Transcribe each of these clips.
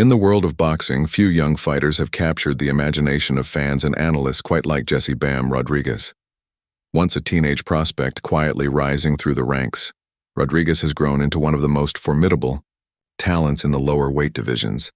In the world of boxing, few young fighters have captured the imagination of fans and analysts quite like Jesse "Bam" Rodriguez. Once a teenage prospect quietly rising through the ranks, Rodriguez has grown into one of the most formidable talents in the lower weight divisions.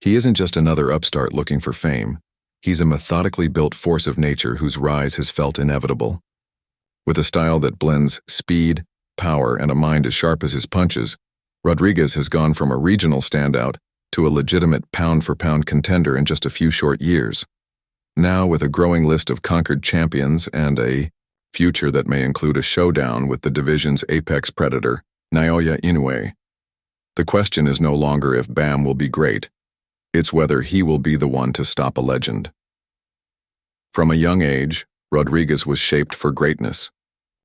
He isn't just another upstart looking for fame. He's a methodically built force of nature whose rise has felt inevitable. With a style that blends speed, power, and a mind as sharp as his punches, Rodriguez has gone from a regional standout to a legitimate pound-for-pound contender in just a few short years. Now, with a growing list of conquered champions and a future that may include a showdown with the division's apex predator, Naoya Inoue, the question is no longer if Bam will be great, it's whether he will be the one to stop a legend. From a young age, Rodriguez was shaped for greatness.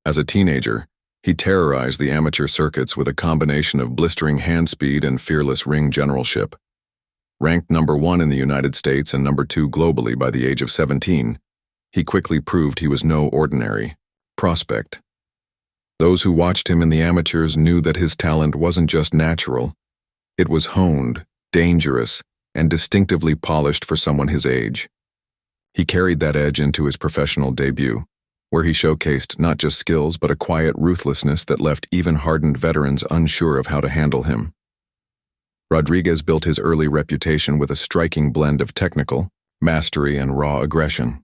As a teenager, he terrorized the amateur circuits with a combination of blistering hand speed and fearless ring generalship. Ranked number 1 in the United States and number 2 globally by the age of 17, he quickly proved he was no ordinary prospect. Those who watched him in the amateurs knew that his talent wasn't just natural. It was honed, dangerous, and distinctively polished for someone his age. He carried that edge into his professional debut, where he showcased not just skills but a quiet ruthlessness that left even hardened veterans unsure of how to handle him. Rodriguez built his early reputation with a striking blend of technical mastery and raw aggression.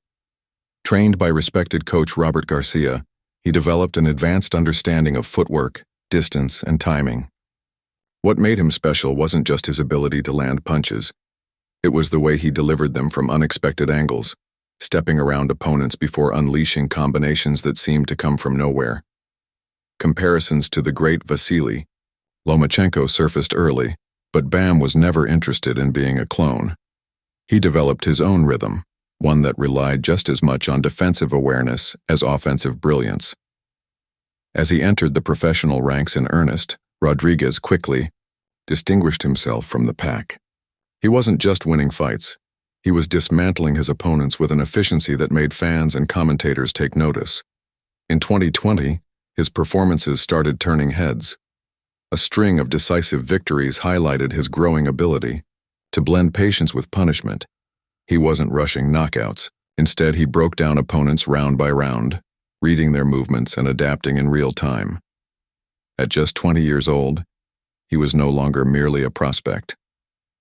Trained by respected coach Robert Garcia, he developed an advanced understanding of footwork, distance, and timing. What made him special wasn't just his ability to land punches. It was the way he delivered them from unexpected angles, stepping around opponents before unleashing combinations that seemed to come from nowhere. Comparisons to the great Vasily Lomachenko surfaced early, but Bam was never interested in being a clone. He developed his own rhythm, one that relied just as much on defensive awareness as offensive brilliance. As he entered the professional ranks in earnest, Rodriguez quickly distinguished himself from the pack. He wasn't just winning fights. He was dismantling his opponents with an efficiency that made fans and commentators take notice. In 2020, his performances started turning heads. A string of decisive victories highlighted his growing ability to blend patience with punishment. He wasn't rushing knockouts. Instead, he broke down opponents round by round, reading their movements and adapting in real time. At just 20 years old, he was no longer merely a prospect.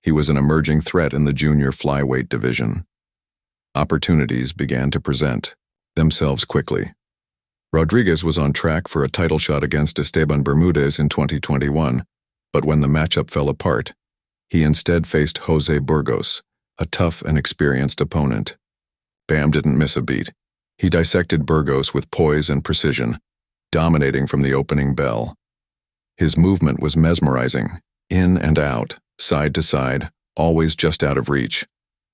He was an emerging threat in the junior flyweight division. Opportunities began to present themselves quickly. Rodriguez was on track for a title shot against Esteban Bermudez in 2021, but when the matchup fell apart, he instead faced Jose Burgos, a tough and experienced opponent. Bam didn't miss a beat. He dissected Burgos with poise and precision, dominating from the opening bell. His movement was mesmerizing, in and out, side to side, always just out of reach.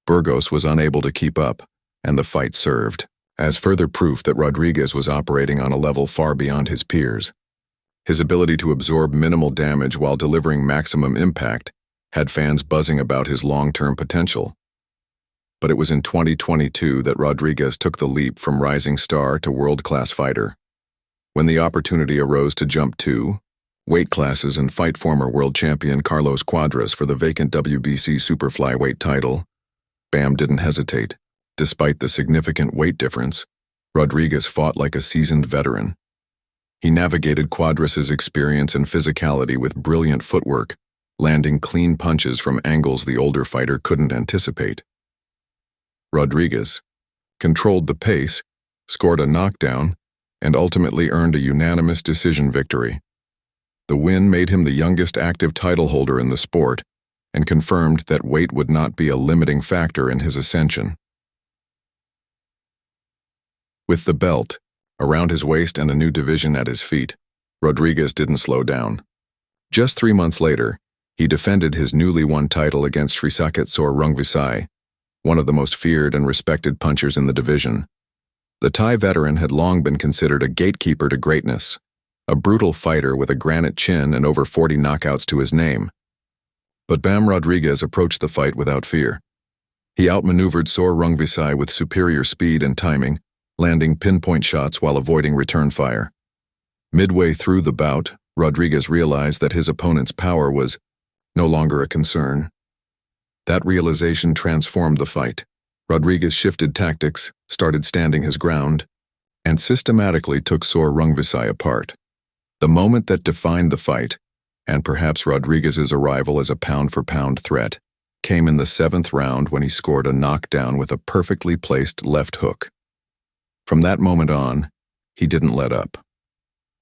Burgos was unable to keep up, and the fight served as further proof that Rodriguez was operating on a level far beyond his peers. His ability to absorb minimal damage while delivering maximum impact had fans buzzing about his long-term potential. But it was in 2022 that Rodriguez took the leap from rising star to world-class fighter. When the opportunity arose to jump 2 weight classes and fight former world champion Carlos Cuadras for the vacant WBC superflyweight title, Bam didn't hesitate. Despite the significant weight difference, Rodriguez fought like a seasoned veteran. He navigated Cuadras' experience and physicality with brilliant footwork, landing clean punches from angles the older fighter couldn't anticipate. Rodriguez controlled the pace, scored a knockdown, and ultimately earned a unanimous decision victory. The win made him the youngest active title holder in the sport and confirmed that weight would not be a limiting factor in his ascension. With the belt around his waist and a new division at his feet, Rodriguez didn't slow down. Just 3 months later, he defended his newly won title against Rung Visai, one of the most feared and respected punchers in the division. The Thai veteran had long been considered a gatekeeper to greatness, a brutal fighter with a granite chin and over 40 knockouts to his name. But Bam Rodriguez approached the fight without fear. He outmaneuvered Rung Visai with superior speed and timing, landing pinpoint shots while avoiding return fire. Midway through the bout, Rodriguez realized that his opponent's power was no longer a concern. That realization transformed the fight. Rodriguez shifted tactics, started standing his ground, and systematically took Rung Visai apart. The moment that defined the fight, and perhaps Rodriguez's arrival as a pound-for-pound threat, came in the 7th round when he scored a knockdown with a perfectly placed left hook. From that moment on, he didn't let up.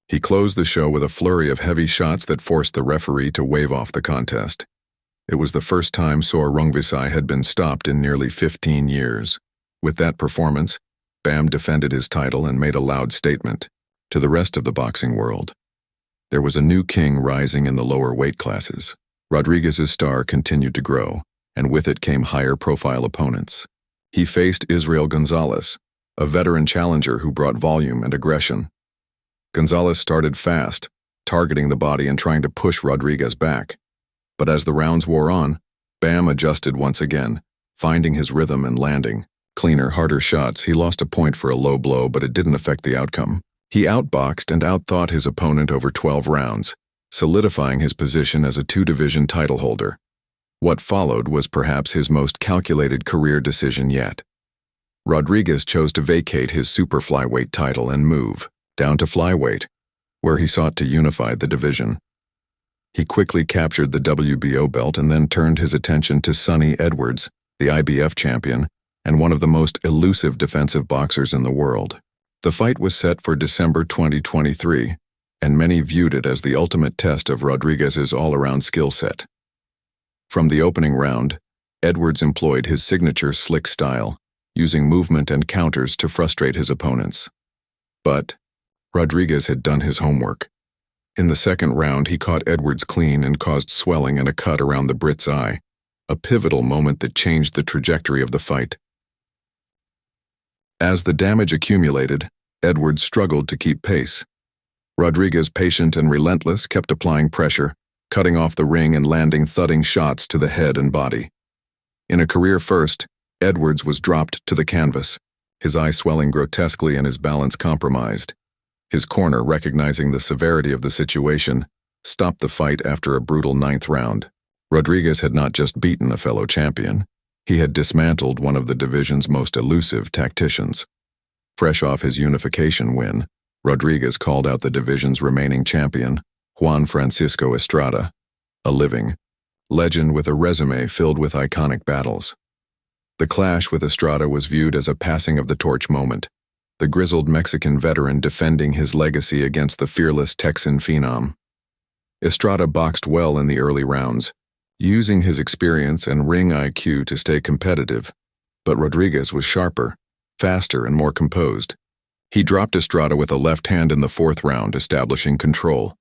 He closed the show with a flurry of heavy shots that forced the referee to wave off the contest. It was the first time Rung Visai had been stopped in nearly 15 years. With that performance, Bam defended his title and made a loud statement to the rest of the boxing world. There was a new king rising in the lower weight classes. Rodriguez's star continued to grow, and with it came higher-profile opponents. He faced Israel Gonzalez, a veteran challenger who brought volume and aggression. Gonzalez started fast, targeting the body and trying to push Rodriguez back. But as the rounds wore on, Bam adjusted once again, finding his rhythm and landing. Cleaner, harder shots. He lost a point for a low blow, but it didn't affect the outcome. He outboxed and outthought his opponent over 12 rounds, solidifying his position as a 2-division title holder. What followed was perhaps his most calculated career decision yet. Rodriguez chose to vacate his super flyweight title and move down to flyweight, where he sought to unify the division. He quickly captured the WBO belt and then turned his attention to Sonny Edwards, the IBF champion, and one of the most elusive defensive boxers in the world. The fight was set for December 2023, and many viewed it as the ultimate test of Rodriguez's all-around skill set. From the opening round, Edwards employed his signature slick style, using movement and counters to frustrate his opponents. But Rodriguez had done his homework. In the 2nd round, he caught Edwards clean and caused swelling and a cut around the Brit's eye, a pivotal moment that changed the trajectory of the fight. As the damage accumulated, Edwards struggled to keep pace. Rodriguez, patient and relentless, kept applying pressure, cutting off the ring and landing thudding shots to the head and body. In a career first, Edwards was dropped to the canvas, his eye swelling grotesquely and his balance compromised. His corner, recognizing the severity of the situation, stopped the fight after a brutal 9th round. Rodriguez had not just beaten a fellow champion, he had dismantled one of the division's most elusive tacticians. Fresh off his unification win, Rodriguez called out the division's remaining champion, Juan Francisco Estrada, a living legend with a resume filled with iconic battles. The clash with Estrada was viewed as a passing of the torch moment, the grizzled Mexican veteran defending his legacy against the fearless Texan phenom. Estrada boxed well in the early rounds, using his experience and ring IQ to stay competitive, but Rodriguez was sharper, faster, and more composed. He dropped Estrada with a left hand in the 4th round, establishing control.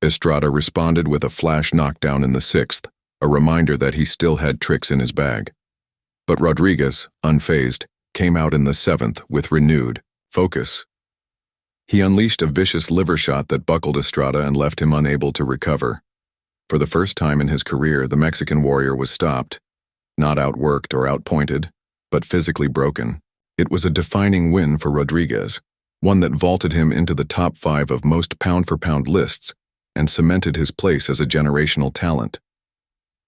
Estrada responded with a flash knockdown in the 6th, a reminder that he still had tricks in his bag. But Rodriguez, unfazed, came out in the 7th with renewed focus. He unleashed a vicious liver shot that buckled Estrada and left him unable to recover. For the first time in his career, the Mexican warrior was stopped, not outworked or outpointed, but physically broken. It was a defining win for Rodriguez, one that vaulted him into the top 5 of most pound-for-pound lists and cemented his place as a generational talent.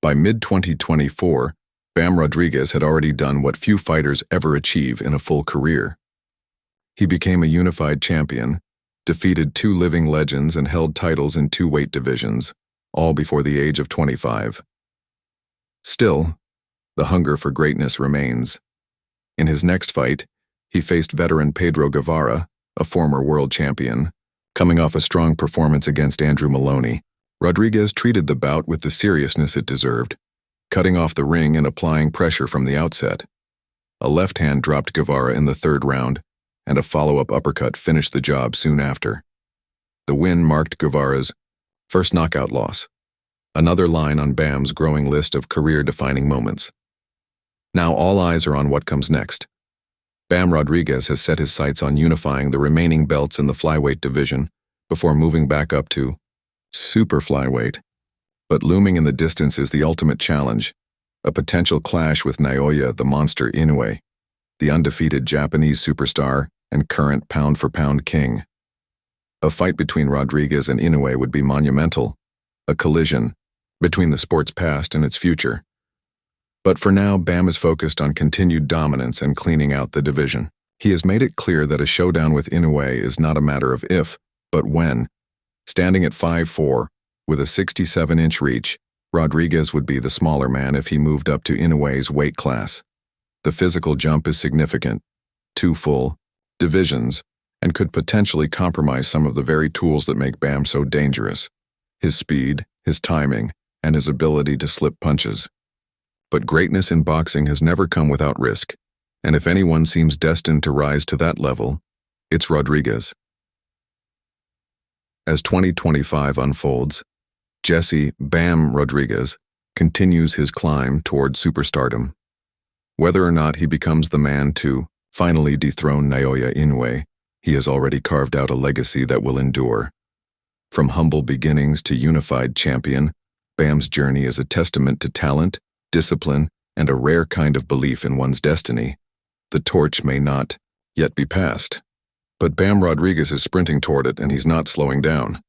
By mid-2024, Bam Rodriguez had already done what few fighters ever achieve in a full career. He became a unified champion, defeated 2 living legends and held titles in 2 weight divisions, all before the age of 25. Still, the hunger for greatness remains. In his next fight, he faced veteran Pedro Guevara, a former world champion. Coming off a strong performance against Andrew Maloney, Rodriguez treated the bout with the seriousness it deserved, cutting off the ring and applying pressure from the outset. A left hand dropped Guevara in the 3rd round, and a follow-up uppercut finished the job soon after. The win marked Guevara's first knockout loss, another line on Bam's growing list of career-defining moments. Now all eyes are on what comes next. Bam Rodriguez has set his sights on unifying the remaining belts in the flyweight division before moving back up to super flyweight. But looming in the distance is the ultimate challenge, a potential clash with Naoya the monster Inoue, the undefeated Japanese superstar and current pound-for-pound king. A fight between Rodriguez and Inoue would be monumental, a collision between the sport's past and its future. But for now, Bam is focused on continued dominance and cleaning out the division. He has made it clear that a showdown with Inoue is not a matter of if, but when. Standing at 5'4", with a 67-inch reach, Rodriguez would be the smaller man if he moved up to Inoue's weight class. The physical jump is significant, 2 full divisions, and could potentially compromise some of the very tools that make Bam so dangerous: his speed, his timing, and his ability to slip punches. But greatness in boxing has never come without risk, and if anyone seems destined to rise to that level, it's Rodriguez. As 2025 unfolds, Jesse "Bam" Rodriguez continues his climb toward superstardom. Whether or not he becomes the man to finally dethrone Naoya Inoue, he has already carved out a legacy that will endure. From humble beginnings to unified champion, Bam's journey is a testament to talent, discipline, and a rare kind of belief in one's destiny. The torch may not yet be passed, but Bam Rodriguez is sprinting toward it, and he's not slowing down.